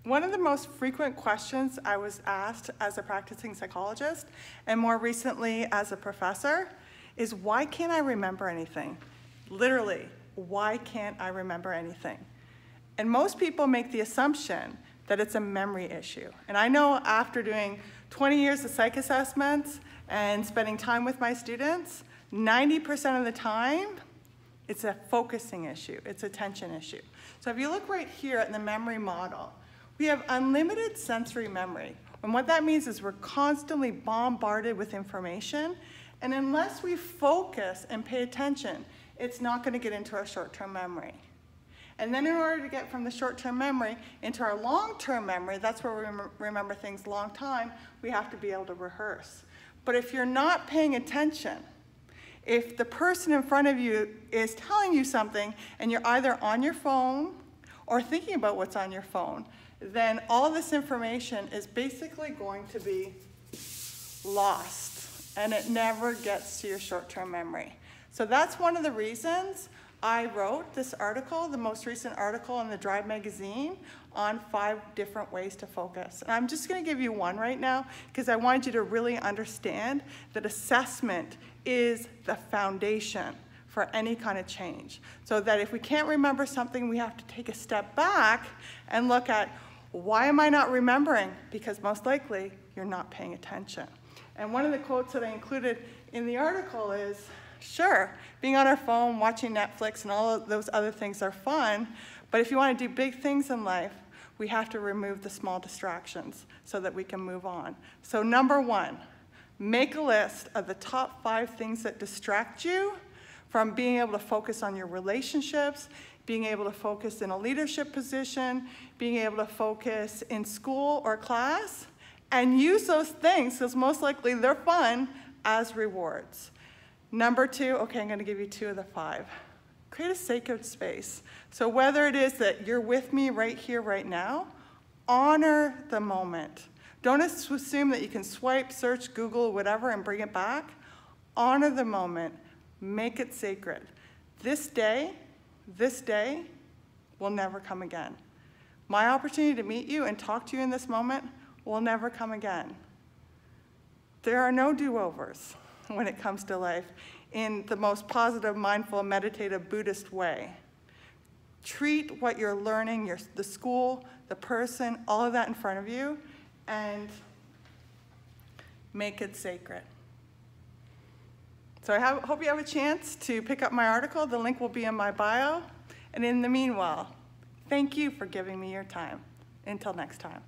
One of the most frequent questions I was asked as a practicing psychologist, and more recently as a professor, is why can't I remember anything? Literally, why can't I remember anything? And most people make the assumption that it's a memory issue. And I know after doing 20 years of psych assessments and spending time with my students, 90% of the time, it's a focusing issue, it's a attention issue. So if you look right here at the memory model, we have unlimited sensory memory. And what that means is we're constantly bombarded with information, and unless we focus and pay attention, it's not going to get into our short-term memory. And then in order to get from the short-term memory into our long-term memory, that's where we remember things a long time, we have to be able to rehearse. But if you're not paying attention, if the person in front of you is telling you something and you're either on your phone or thinking about what's on your phone, then all this information is basically going to be lost, and it never gets to your short-term memory. So that's one of the reasons I wrote this article, the most recent article in the Drive magazine, on 5 different ways to focus. And I'm just going to give you one right now because I want you to really understand that assessment is the foundation for any kind of change. So that if we can't remember something, we have to take a step back and look at, why am I not remembering? Because most likely you're not paying attention. And one of the quotes that I included in the article is, sure, being on our phone, watching Netflix, and all of those other things are fun, but if you want to do big things in life, we have to remove the small distractions so that we can move on. So number 1, make a list of the top 5 things that distract you from being able to focus on your relationships, being able to focus in a leadership position, being able to focus in school or class, and use those things, because most likely they're fun, as rewards. Number 2, okay, I'm going to give you 2 of the 5. Create a sacred space. So whether it is that you're with me right here, right now, honor the moment. Don't assume that you can swipe, search, Google, whatever, and bring it back. Honor the moment. Make it sacred. This day will never come again. My opportunity to meet you and talk to you in this moment will never come again. There are no do-overs when it comes to life in the most positive, mindful, meditative, Buddhist way. Treat what you're learning, the school, the person, all of that in front of you, and make it sacred. So I hope you have a chance to pick up my article. The link will be in my bio. And in the meanwhile, thank you for giving me your time. Until next time.